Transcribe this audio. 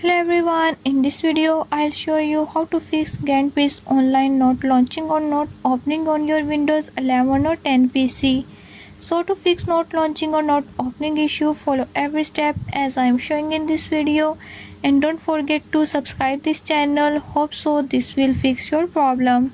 Hello everyone, in this video I'll show you how to fix GAN online not launching or not opening on your Windows 11 or 10 PC. So to fix not launching or not opening issue, follow every step as I am showing in this video, and don't forget to subscribe this channel. Hope so this will fix your problem.